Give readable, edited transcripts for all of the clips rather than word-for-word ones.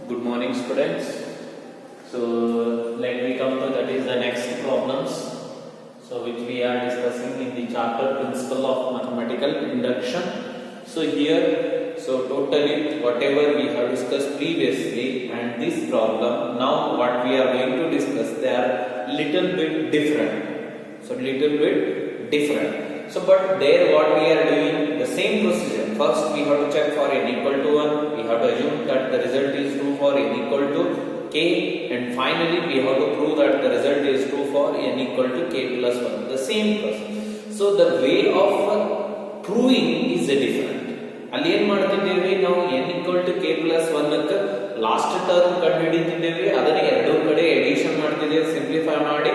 Good morning, students. So let me come to that is the next problems. So which we are discussing in the chapter Principle of Mathematical Induction. So here, so totally whatever we have discussed previously and this problem, now what we are going to discuss, they are little bit different. So little bit different. So but there what we are doing, the same procedure. First we have to check for n equal to 1. We have to assume that the result is true for n equal to k, and finally we have to prove that the result is true for n equal to k plus 1. The same process. So the way of proving is different. ಅಲ್ಲಿ ಏನು ಮಾಡ್ತಿದ್ದೇವೆ ನಾವು n equal to k plus 1 ಕ್ಕೆ last term ಕಂಡು ಹಿಡಿತಿದ್ದೇವೆ, ಅದನ್ನ ಎರಡೂ ಕಡೆ edition ಮಾಡ್ತಿದ್ದೇವೆ, ಸಿಂಪ್ಲಿಫೈ ಮಾಡಿ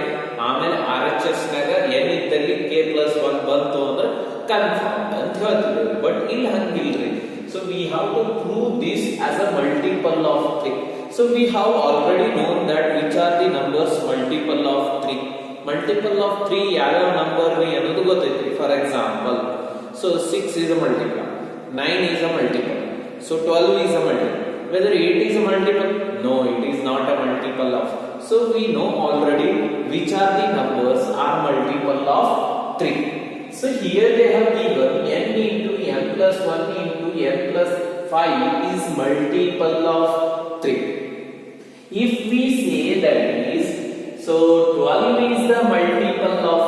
ಆಮೇಲೆ RHS ನಾಗ n ಇದ್ದಲ್ಲಿ k plus 1 ಬಂತು ಅಂದ್ರೆ ಕನ್ಫರ್ಮ್ ಅಂತ ಹೇಳ್ತಿದ್ದೇವೆ. ಬಟ್ ಇಲ್ಲಿ ಹಂಗಿಲ್ರಿ. So we have to prove this as a multiple of 3. So we have already known that which are the numbers multiple of 3. Multiple of 3 ಯಾವ number ರಿ ಅನ್ನೋದು ಗೊತ್ತೈತಿ. For example, so 6 is a multiple, 9 is a multiple, so 12 is a multiple. Whether 8 is a multiple? No, it is not a multiple of. So we know already which are the numbers are multiple of 3. So here they have given n into n plus 1 into n plus 5 is multiple of 3. If we say that is, so 12 is the multiple of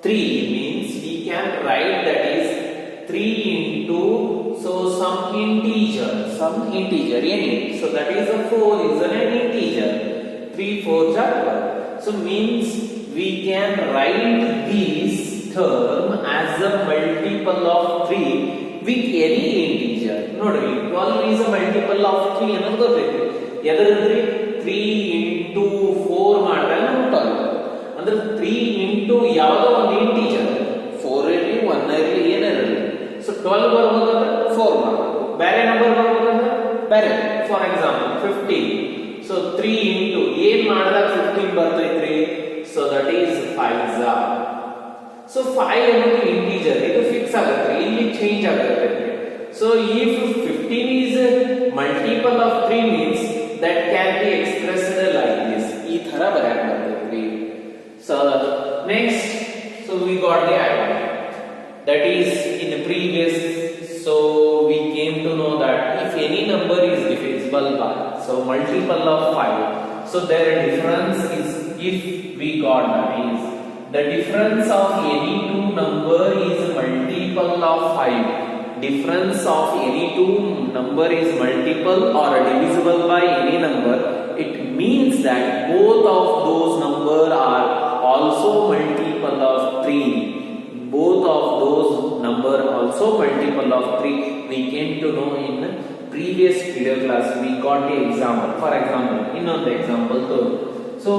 3, means we can write that is 3 into so some integer any. So that is a 4 is an integer. 3 4s are 12. So means we can write this term as a multiple of 3 with any integer. Nodri 12 is a multiple of 3 ಅನ್ನೋದು ಗೊತ್ತೈತಿ. ಎದರಂದ್ರೆ 3 into 4 ಮಾಡಿದಾಗ ನಮಗೆ 12 ಅಂದ್ರೆ 3 into ಯಾವುದೋ ಒಂದು integer, 4 ಇರಲಿ 1 ಇರಲಿ ಏನಿರಲಿ. So 12 ಬರಬೇಕಂದ್ರೆ 4 ಮಾಡಬೇಕು, ಬೇರೆ ನಂಬರ್ ಬರಬೇಕಂದ್ರೆ ಬೇರೆ. For example 15. ಸೊ 3 into ಏನ್ ಮಾಡಿದಾಗ 15 ಬರ್ತೈತ್ರಿ. So that is 5s. So 5 ಅನ್ನೋದು ಇಂಟಿಜರ್, ಇದು ಫಿಕ್ಸ್ ಆಗುತ್ತೆ, ಇಲ್ಲಿ ಚೇಂಜ್ ಆಗುತ್ತೆ. So if 15 is a multiple of 3 means that can be expressed like this. ಈ ತರ ಬರೆಯಕ್ಕೆ ಬರ್ತೈತಿ. So next, so we got the idea. That is in the previous, so we came to know that if any number is divisible by, so multiple of 5, so their difference is, if we got that is the difference of any two number is multiple of 5. Difference of any two number is multiple or divisible by any number. It means that both of those number are also multiple of 3. Both of those number also multiple of 3. We came to know in previous video class. We got the example. For example, another example. So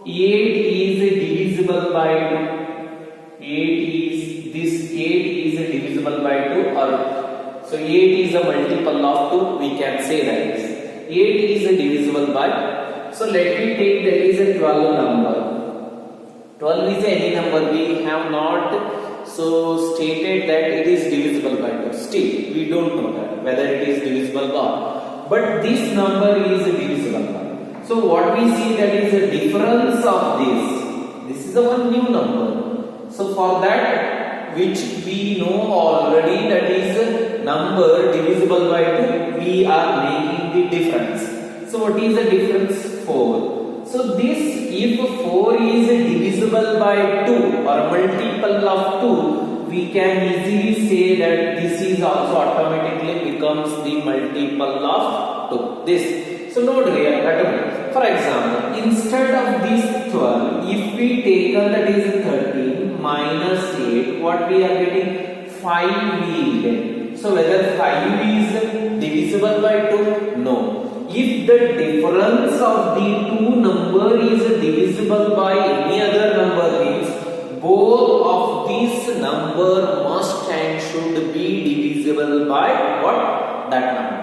8 is divisible by 2. 8 is divisible by 2, or so 8 is a multiple of 2. We can say that is 8 is divisible by. So let me take there is a 12 number. 12 is any number. We have not so stated that it is divisible by 2. Still we don't know that whether it is divisible by, but this number is divisible by. So what we see, that is the difference of this. This is the one new number. So for that, which we know already, that is a number divisible by 2, we are making the difference. So what is the difference? 4. So this, if 4 is divisible by 2 or multiple of 2, we can easily say that this is also automatically becomes the multiple of 2. This. So note here, for example, instead of this 12, if we take that is 13 minus 8, what we are getting? 5 we get. So whether 5 is divisible by 2? No. If the difference of the two number is divisible by any other number, means both of these number must and should be divisible by what? That number.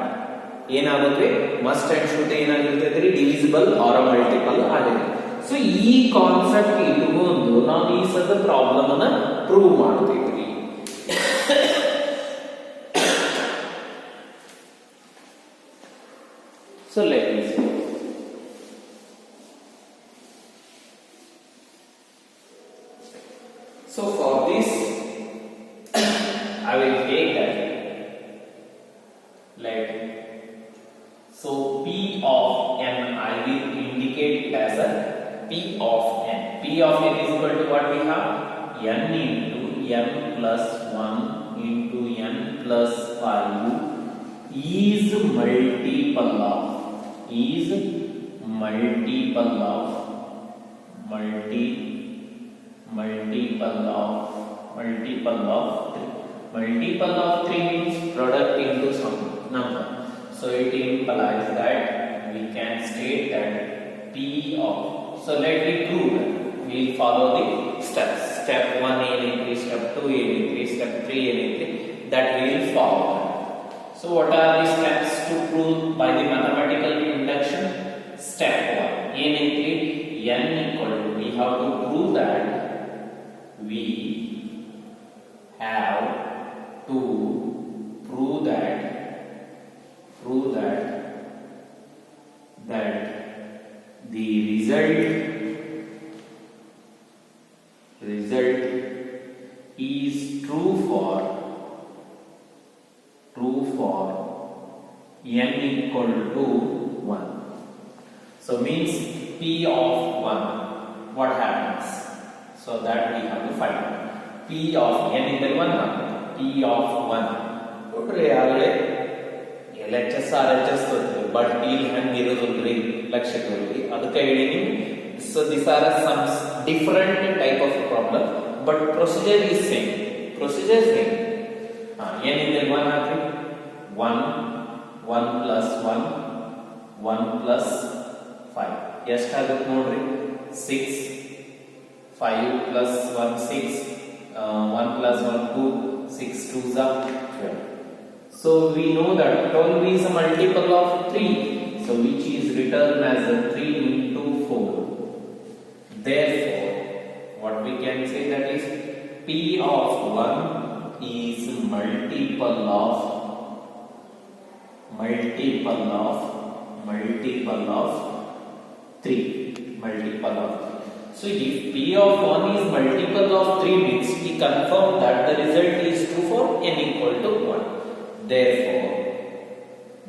ಏನಾಗುತ್ತೆ? Must and should ಏನಾಗಿರ್ತೈತ್ರಿ? Divisible or multiple ಆಗುತ್ತೆ. So ಈ concept ಇಟ್ಕೊಂಡು ನಾವು ಈ ಸದ problem ಅನ್ನ prove ಮಾಡ್ತೀವಿ. So let me see. So for this I will take that, let, so P of n I will indicate it as a P of n. P of n is equal to what we have? N into n plus 1 into n plus 5 is multiple of 3 means product into some number. So it implies that we can state that P of, so let me prove that. We will follow the steps. Step 1 NA3, step 2 NA3, step 3 NA3, that we will follow. So what are the steps to prove by the mathematical induction? Step 1 NA3 n equal to, we have to prove that the result is true for n equal to 1. So means P of 1, what happens? So that we have to find P of n is 1, P of 1. ನೋಡ್ರಿ ಆಗಲೇ LHS RHS but ಇಲ್ಲಿ ಹೆಂಗೆ ಇರೋದಿಲ್ರಿ ಲಕ್ಷ್ಯ ಕೊಡ್ರಿ ಅದಕ್ಕೆ ಹೇಳಿನಿ. So these are some different type of problem but procedure is same. n is 1 ಹಾಕ್ರಿ, 1 plus 1 plus 5 ಎಷ್ಟಾಗುತ್ತೆ ನೋಡ್ರಿ, 6, 5 plus 1 6, 1 plus 1 2, 6 2s are 12. So we know that 12 is a multiple of 3, so which is written as a 3 into 4. Therefore what we can say that is P of 1 is multiple of 3. So if P of 1 is multiple of 3 means we confirm that the result is true for n equal to 1. Therefore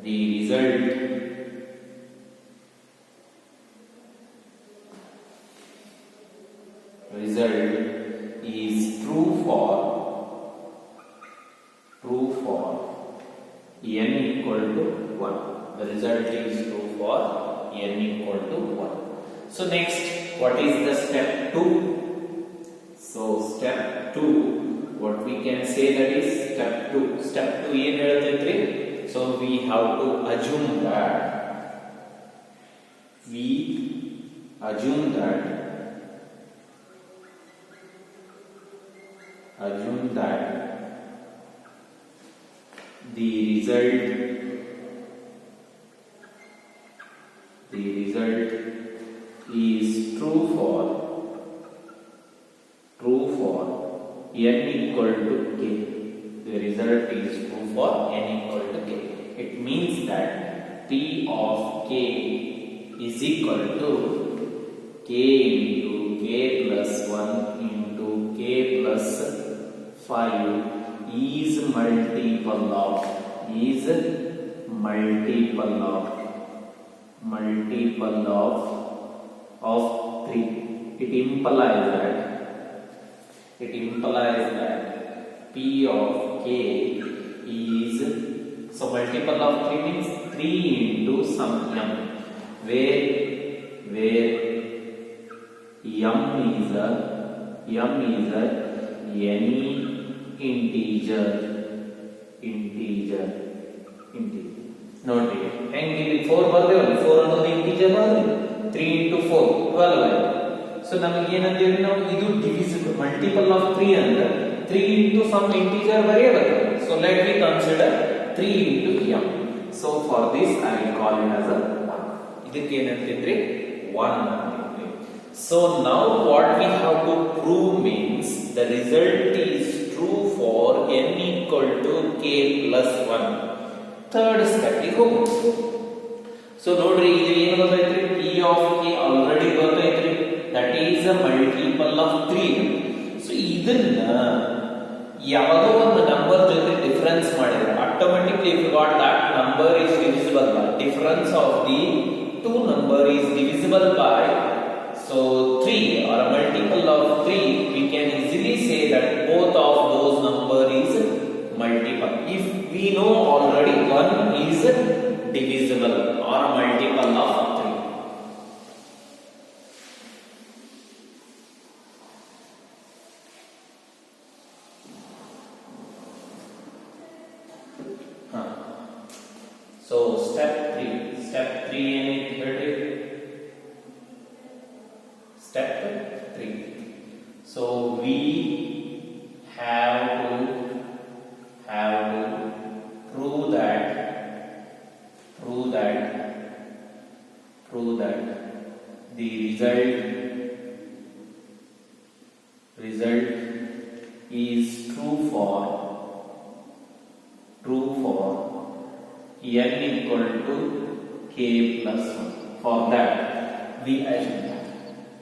the result is true for n equal to 1. The result is true for n equal to 1. So next, what is the step 2? So step 2, what we can say that is step 2 ಏನು ಹೇಳ್ತೈತ್ರಿ? So we have to assume that the result is true for n equal to k. The result is true for n equal to k. It means that P of k is equal to k into k plus 1 into k plus 5 is multiple of 3. It implies that P of k is, so multiple of 3 means 3 into some m, where m is any integer. ನೋಡ್ರಿ ಹೆಂಗೆ ಇಲ್ಲಿ 4 ಬರ್ದೇವಲ್ಲ, 4 ಅನ್ನೋದು integer ಬರ್ರಿ, 3 into 4 12 ಆಯ್ತು. So ನಮಗೆ ಏನಂತೀವಿ ನಾವು, ಇದು ಡಿವಿಸಿಬಲ್ ಮಲ್ಟಿಪಲ್ ಆಫ್ 3 ಅಂದ್ರೆ 3 into some integer ಬರೆಯಬೇಕು. So let me consider 3 into m. So for this I will call it as a 1. ಇದಕ್ಕೆ ಏನಂತಿದ್ರಿ 1 ಅಂತಿದ್ರಿ. So now what we have to prove means the result is true for n equal to k plus 1. Third step is homework. So ನೋಡ್ರಿ ಇದು ಏನು ಗೊತ್ತೈತ್ರಿ p of k already ಗೊತ್ತೈತ್ರಿ that is a multiple of 3. So ಇದನ್ನ ಯಾವುದೋ ಒಂದು number ಜೊತೆ difference ಮಾಡಿದ್ರೆ automatically if you got that number is divisible by difference of the two number is divisible by so 3 or a multiple of 3, we can easily say that both of those number is multiple if we know already one is divisible or a multiple of 3. So step 3 ಏನೈತಿ ಹೇಳ್ರಿ step 3. So we have to prove that the result is true for n equal to k plus 1. For that we assume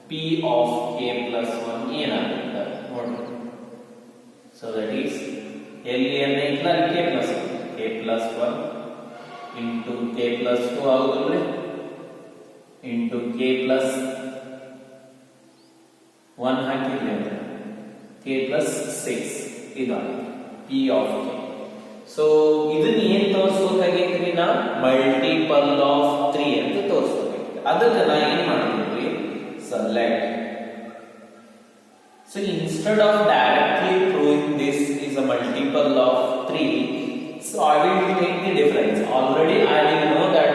p of k plus 1 ಏನಾಗುತ್ತೆ ನೋಡಿ. So that is ಎಲ್ಲಿ n equal k plus 1 into k plus 2 ಆಗುದಿಲ್ಲ into k plus 1 ಹಾಕಿದ್ರೆ k plus 6 ಇದಾಗುತ್ತೆ p of k. So ಇದನ್ನ ಏನು ತೋರಿಸಬೇಕಾಗಿತ್ತು ನಾ multiple of 3 ಅಂತ ತೋರಿಸಬೇಕಾಗಿತ್ತು. ಅದಕ್ಕೆ ನಾ ಏನು ಮಾಡ್ತೀವಿ select. So instead of directly proving this is a multiple of 3, so I will take the difference. Already I will know that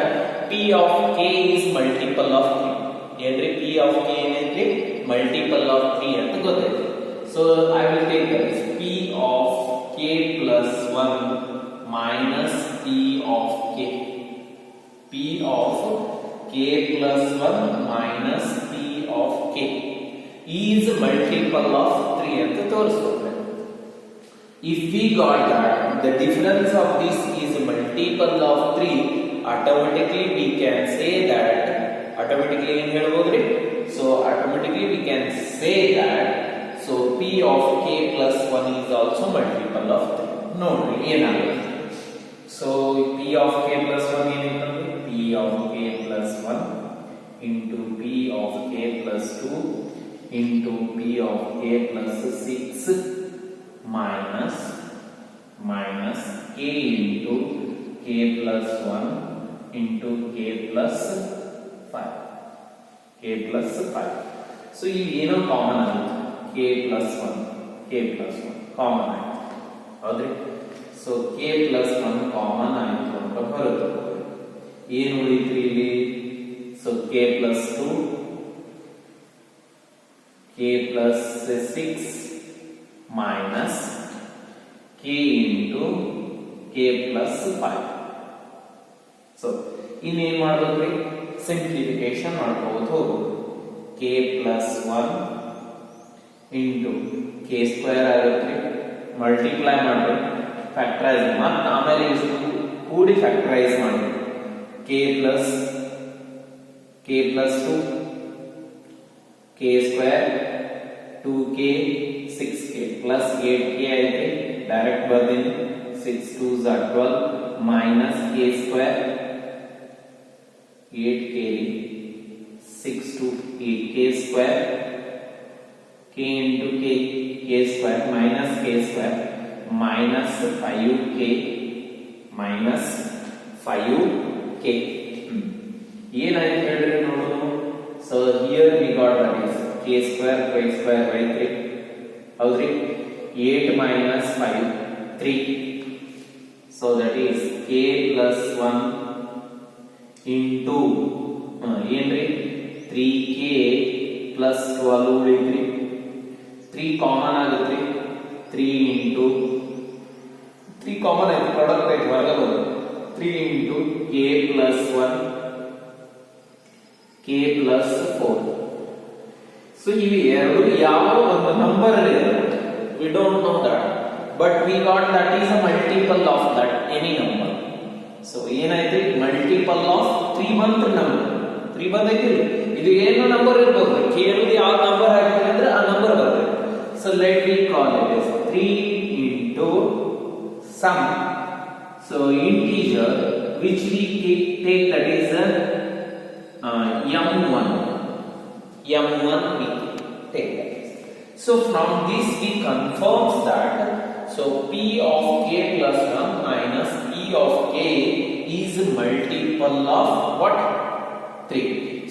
p of k is multiple of 3. Here p of k is multiple of 3 ಅಂತ ಗೊತ್ತಾಯ್ತು. So I will take this p of k plus 1 minus p of k. p of k plus 1 minus p of k is multiple of 3 ಅಂತ ತೋರಿಸಬೇಕು. If we got that the difference of this is multiple of 3, automatically we can say that automatically ಏನು ಹೇಳಬಹುದ್ರಿ? So automatically we can say that so p of k plus 1 is also multiple of 3. ನೋಡ್ರಿ ಏನಾಗುತ್ತೆ. So p of k plus 1 ಏನಿರ್ತದೆ? p of k plus 1 into p of k plus 2 into p of k plus 6 minus k into k plus 1 into k plus 5. So you ಏನೋ common ಆಗುತ್ತೆ k plus 1 common ಆಯ್ತು ಹೌದ್ರಿ. So k plus 1 common ಆಯ್ತು ಅಂತ ಬರುತ್ತೆ. ಏನು ಉಳಿತ್ರಿ ಇಲ್ಲಿ? So k plus 2, k plus 6 minus k into k plus 5. So ಇನ್ನೇನು ಮಾಡಬೇಕ್ರಿ? ಸಿಂಪ್ಲಿಫಿಕೇಶನ್ ಮಾಡ್ಕೋಬಹುದು ಹೋಗೋದು. k plus 1 into k square ಆಗುತ್ತೆ, ಮಲ್ಟಿಪ್ಲೈ ಮಾಡಿ ಫ್ಯಾಕ್ಟರೈಸ್ ಮತ್ತೆ ಆಮೇಲೆ ಇಷ್ಟು ಕೂಡಿ ಫ್ಯಾಕ್ಟರೈಸ್ ಮಾಡಿ k plus 2 k square 2k 6k plus 8k ಐತೆ ಡೈರೆಕ್ಟ್ ಬರ್ತೀನಿ 6 2s are 12 minus k square 8k 6 to 8k square k into k square minus k square minus 5k minus 5k. ಏನಾಯ್ತು ಹೇಳ್ರಿ ನೋಡೋಣ. So here we got that is k square by 3 ಹೌದ್ರಿ. 8 minus 5 3. So that is k plus 1 into ಏನ್ರಿ 3k plus 12 ಉಳಿದ್ರಿ. 3 common ಆಗುತ್ತೆ. 3 into 3 common ಆಯ್ತು, product ಆಯ್ತು ಹೊರಗೆ ಬಂದು 3 into k plus 1 k plus 4. So ಇವು ಎರಡು ಯಾವ ಒಂದು ನಂಬರ್ ಇದೆ, we don't know that, but we got that is a multiple of that any number. So ಏನಾಯ್ತು? multiple of 3 ಬಂತ ನಂಬರ್ 3 ಬಂದೈತಿಲ್ಲ ಇದು ಏನು ನಂಬರ್ ಇರಬಹುದು ಕೇಳುವುದು ಯಾವ ನಂಬರ್ ಆಗಿದೆ ಅಂದ್ರೆ ಆ ನಂಬರ್ ಬರುತ್ತೆ so let we call it as 3 into some so integer which we take that is m1 we take that. So from this we confirms that so p of k plus 1 minus p of k is multiple of what 3.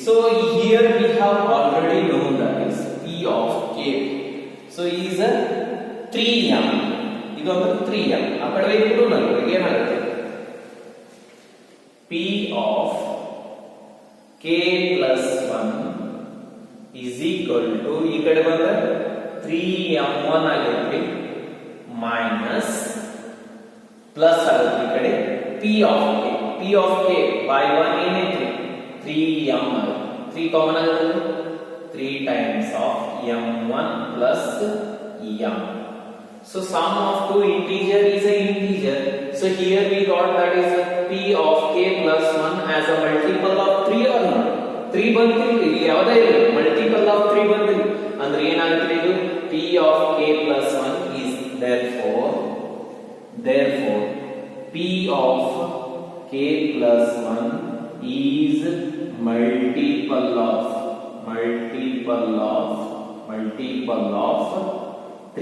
So here we have already known that is p of k so is a 3m ಇದು ಅಂದ್ರೆ 3m ಆ ಕಡೆ ಇಟ್ಟು ನನಗೆ ಏನಾಗುತ್ತೆ p of k plus 1 is equal to ಈ ಕಡೆ ಬಂದ್ರೆ 3m1 ಆಗಿರುತ್ತೆ ಮೈನಸ್ ಪ್ಲಸ್ ಆಗುತ್ತೆ ಈ ಕಡೆ p of k by 1 ಏನಿತ್ತು 3m 3 ಕಾಮನ್ ಆಗುತ್ತೆ 3 times of m1 plus m. So sum of two integer is a integer. So here we got that is p of k plus 1 as a multiple of 3 or not? 3 ಬಂದಿಲ್ಲ ಇಲ್ಲಿ ಯಾವುದೇ ಇಲ್ಲ multiple of 3 ಬಂದಿಲ್ಲ ಅಂದ್ರೆ ಏನಾಗುತ್ತೆ ಇದು p of k plus 1 is therefore p of k plus 1 is multiple of 3.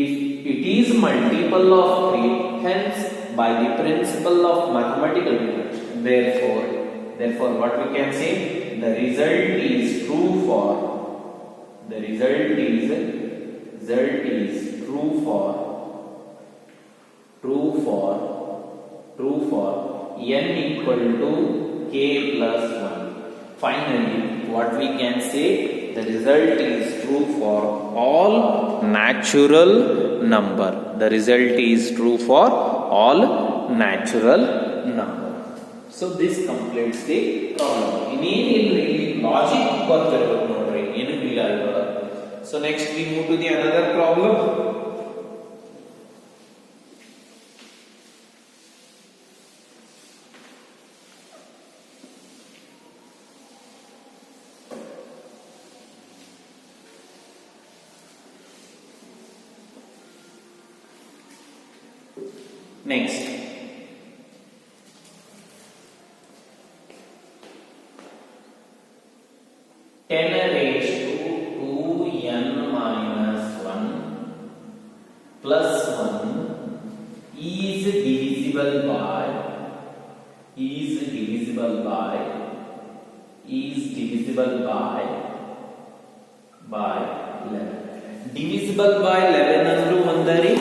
If it is multiple of 3, hence by the principle of mathematical deduction, therefore what we can say, the result is true for n equal to k plus 1. Finally, what we can say, the result is true for all natural number. The result is true for all natural number. So this completes the problem. ಇನ್ನೇನಿಲ್ಲ logic ಗೊತ್ತಿರಬೇಕು ನೋಡ್ರಿ ಏನು ಇಲ್ಲ ಇವಾಗ. So next we move to the another problem. Next, ten raised to 2n minus 1 plus 1 is divisible by 11. Divisible by 11 ಅಂದ್ರು ಒಂದರಿ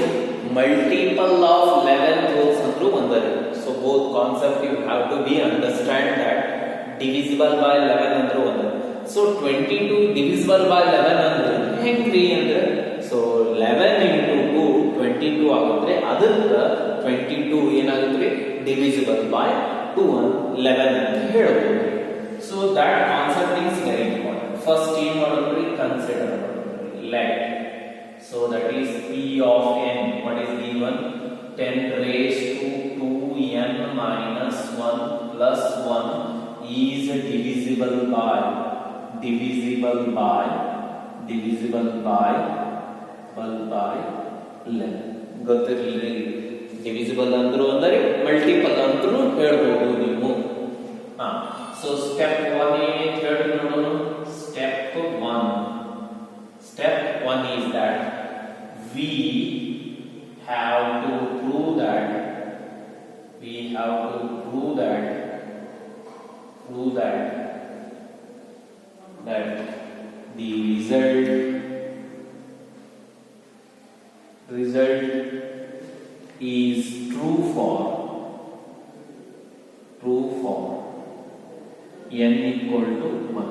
multiple of 11 wholes andru ondare. So both concept you have to be understand that divisible by 11 andru ondare. So 22 divisible by 11 andre hengri andre so 11 into 2 22 agutre adukka 22 enagutre divisible by 2 11 anta helabodu. So that concept is very important. First ಏನು ಮಾಡಬೇಕು consider let. So that is p of n. What is given? 10 raised to 2n minus 1 plus 1 is divisible by 11. ಗೊತ್ತಿರಲಿ divisible ಅಂದ್ರು ಅಂದರೆ multiple ಅಂದ್ರು ಹೇಳಬಹುದು ನೀವು. So step 1 ಏನಿದೆ ಹೇಳಿ ನೋಡೋಣ. Step 1 is that we have to prove that the result is true for n equal to 1.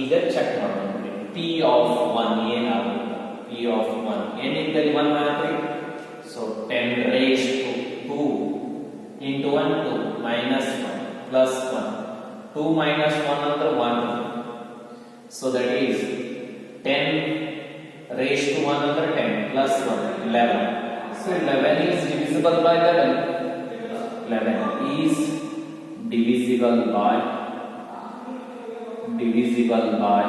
ಈಗ ಚೆಕ್ ಮಾಡೋಣ. p of 1 ಏನಾಗುತ್ತೆ? p of 1 n ಇದ್ದಲ್ಲಿ 1 ಆಗುತ್ತೆ. So 10 raised to 2 into 1 2 minus 1 plus 1 2 minus 1 ಅಂದ್ರೆ 1. So that is 10 raised to 1 ಅಂದ್ರೆ 10 plus 1 11. So 11 is divisible by 11. 11 is divisible by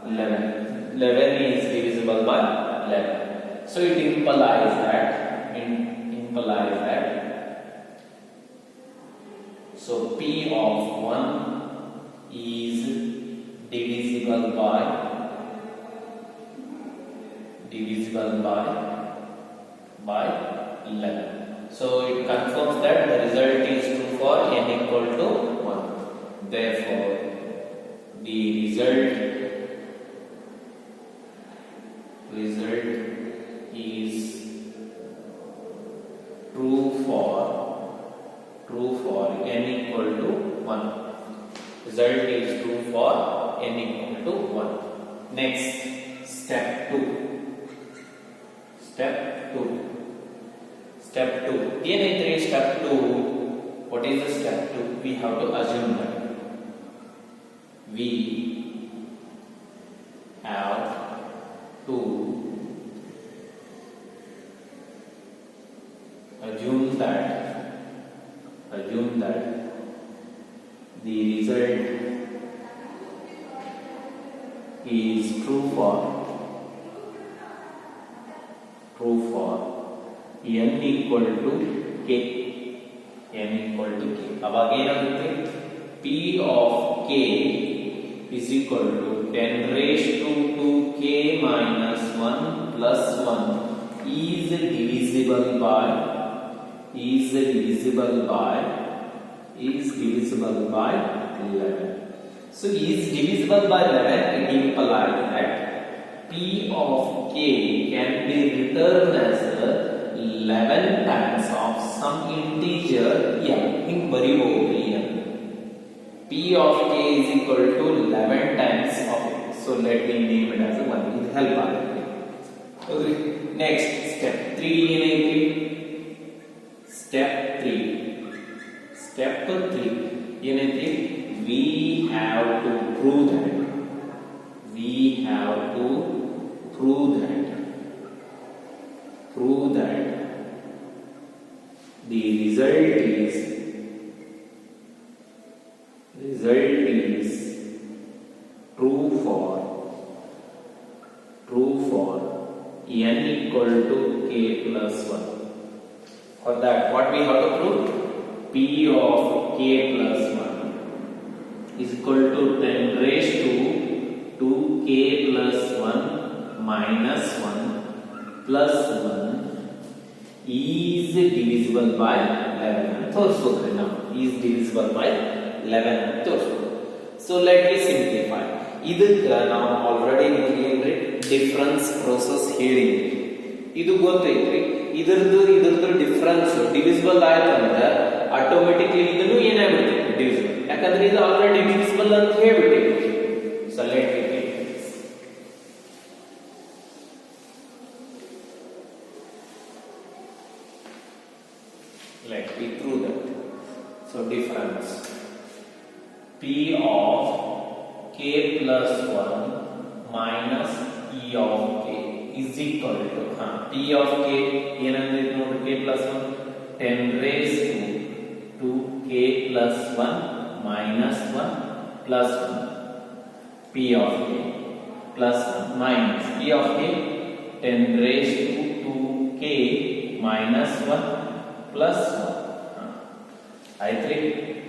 11. 11 is divisible by 11. So it implies that so P of 1 is divisible by 11. So it confirms that the result is true for n equal to 1. Therefore, the result is true for n equal to 1. Result is true for n equal to 1. Next, step 2. Step 2. ಏನೈತ್ರಿ step 2? What is the step 2? We have to assume that we have to assume that the result is true for n equal to k. ಅವಾಗ ಏನಾಗುತ್ತೆ? P of k is equal to 10 raised to 2k minus 1 plus 1 is divisible by 11. So is divisible by 11, it implies that P of k can be written as 11 times of some integer m. In ಬರಿಬಹುದು m. P of k is equal to 11 times of it. So let me name it as 1. It help ಆಗುತ್ತೆ. Okay. Next step 3 ಏನೈತಿ? Step 3 ಏನೈತಿ? We have to prove that the result is true for n equal to k plus 1. For that, what we have to prove? P of k plus 1 is equal to 10 raised to 2k plus 1 minus 1 plus 1 is divisible by 11. ತೋರಿಸೋದ್ರಿ ನಾವು is divisible by 11 ಅಂತ ತೋರಿಸೋದು. So let me simplify. ಇದಕ್ಕೆ ನಾವು already ನಿಮಗೆ difference process ಹೇಳಿದ್ವಿ. ಇದು ಗೊತ್ತೈತ್ರಿ. ಇದ್ರದ್ದು difference divisible ಆಯ್ತು ಅಂದ್ರೆ ಆಟೋಮೆಟಿಕ್ಲಿ ಇದನ್ನು ಏನಾಗ್ಬಿಡ್ತೈತಿ? ಡಿವಿಸಿಬಲ್. ಯಾಕಂದ್ರೆ ಇದು ಆಲ್ರೆಡಿ ಡಿವಿಸಿಬಲ್ ಅಂತ ಹೇಳ್ಬಿಟ್ಟಿದ್ವಿ. So let me take this. Let me prove that. So difference P of k plus 1 minus E of k is equal to P of k ಏನಂದ್ರೆ ನೋಡಿ k plus 1 10 raised to 2k plus 1 minus 1 plus 1 P of k plus 1 minus P of k 10 raised to 2k minus 1 plus 1 ಆಯ್ತ್ರಿ.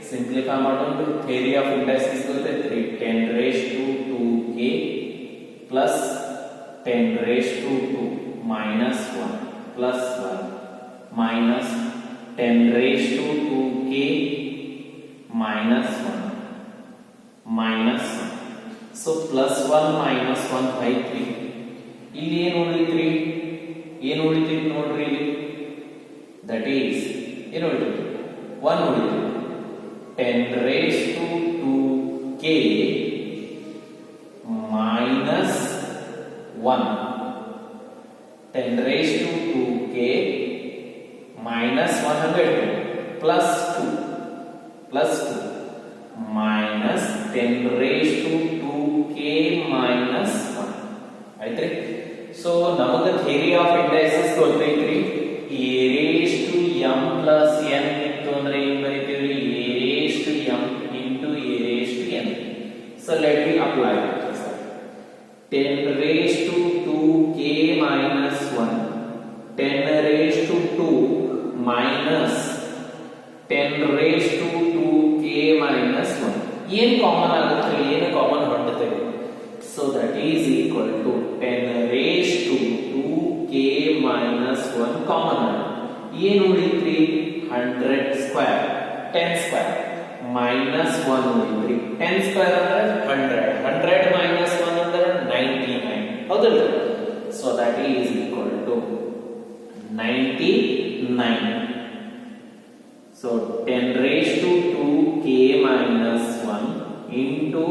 Simplify ಮಾಡೋಣ. Theory of indices ಗೊತ್ತೈತ್ರಿ. 10 raised to 2k plus 10 raised to 2 minus 1 plus 1 minus 10 raised to 2k minus 1 minus 1. So plus 1 minus 1 by 3. ಇಲ್ಲಿ ಏನು ಉಳಿತ್ರಿ? ನೋಡ್ರಿ ಇಲ್ಲಿ. That is ಏನು ಉಳಿತು? 1 ಉಳಿತು. 10 raised to 2k minus 1. 10 raised to 2k minus 100 plus 2 minus 10 raised to 2k minus 1. ಆಯ್ತ್ರಿ. So ನಮಗೆ theory of indices ಗೊತ್ತೈತ್ರಿ. a raised to m m plus n ಇತ್ತು ಅಂದ್ರೆ ಏನು ಬರೀತೀವಿ a raised to m into a raised to n. So let me apply it. 10 raised to 2k minus 1, 10 raised to 2 minus 10 raised to 2k minus 1. ಏನು common ಆಗುತ್ತೆ, ಏನು common ಹೊಂದುತ್ತೇವೆ. So that is equal to 10 raised to 2k minus 1 common. ಏನು ಉಳಿತ್ರಿ 100 square, 10 square minus 1 ಉಳಿತ್ರಿ. 10 square ಅಂದ್ರೆ 100, 100 minus 1 ಅಂದ್ರೆ 99. ಹೌದಲ್ಲ? So that is equal to 99. So 10 raised to 2k minus 1 into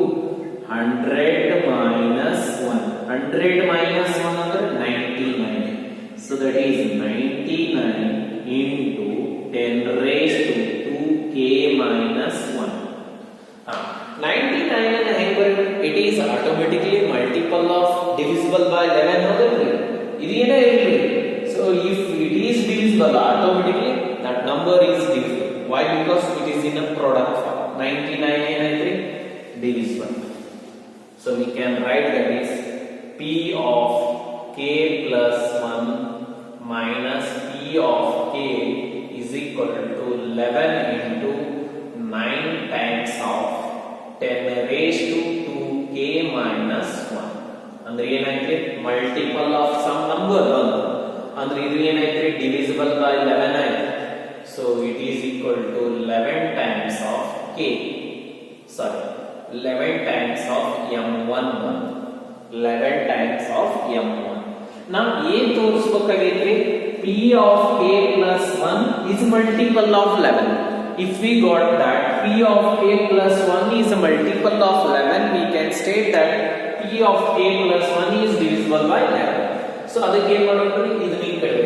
100 minus 1. 100 minus 1 under 99. So that is 99 into 10 raised to 2k minus 1. 99 and hence it is automatically multiple of divisible by 11. ಹೌದಲ್ರಿ? ಇದೇನೇ ಇರಲಿ. So if it is divisible automatically that number is divisible. Why? Because it is in a product form. 99 ಏನಾಯ್ತ್ರಿ divisible. So we can write that is p of k plus 1 minus p of k is equal to 11 into 9 times of 10 raised to 2k minus 1. ಅಂದ್ರೆ ಏನಾಯ್ತ್ರಿ multiple of some number ಅಂದ್ರೆ ಇದು ಏನಾಯ್ತ್ರಿ divisible by 11 ಆಯ್ತು. So it is equal to 11 times of k. Sorry, 11 times of m1. 11 times of m1. Now ಏನು ತೋರಿಸಬೇಕಾಗಿತ್ರಿ p of k plus 1 is multiple of 11. If we got that p of k plus 1 is a multiple of 11, we can state that p of k plus 1 is divisible by 11. So ಅದಕ್ಕೆ ಏನು ಮಾಡೋಣ, ಇದನ್ನ ಈ ಕಡೆ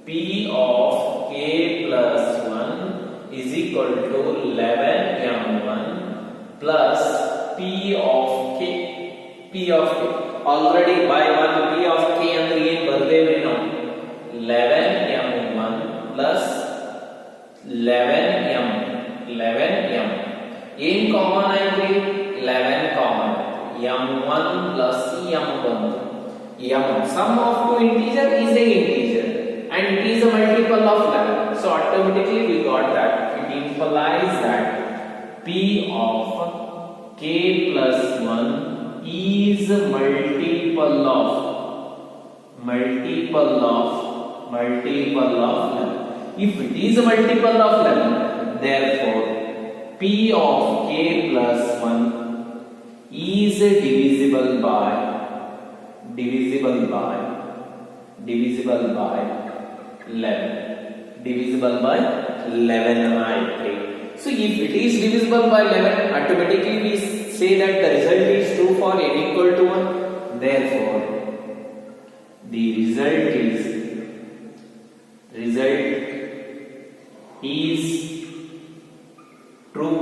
p of k plus 1 is equal to 11 m1 plus p of k. P of k already by 1 p of k ಅಂದ್ರೆ ಏನು ಬರದೇವ್ರಿ ನಾವು 11 m1 plus 11m. 11m ಏನು ಕಾಮನ್ ಆಯ್ತು 11 ಕಾಮನ್, m1 plus m ಬಂತು. m sum of two integer is a integer and it is a multiple of 11. So automatically we got that it implies that p of k plus 1 is multiple of 11. If it is a multiple of 11, therefore p of k plus 1 is divisible by 11. Divisible by 11 I3. So if it is divisible by 11, automatically we say that the result is true for n equal to 1. Therefore the result is true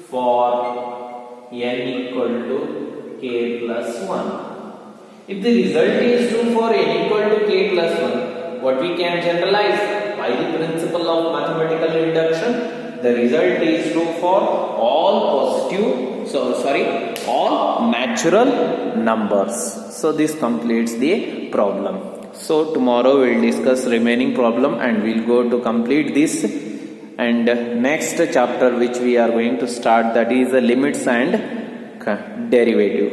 for n equal to k plus 1. If the result is true for n equal to k plus 1, what we can generalize by the principle of mathematical induction, the result is true for all all natural numbers. So this completes the problem. So tomorrow we will discuss remaining problem and we will go to complete this, and next chapter which we are going to start, that is the limits and derivative.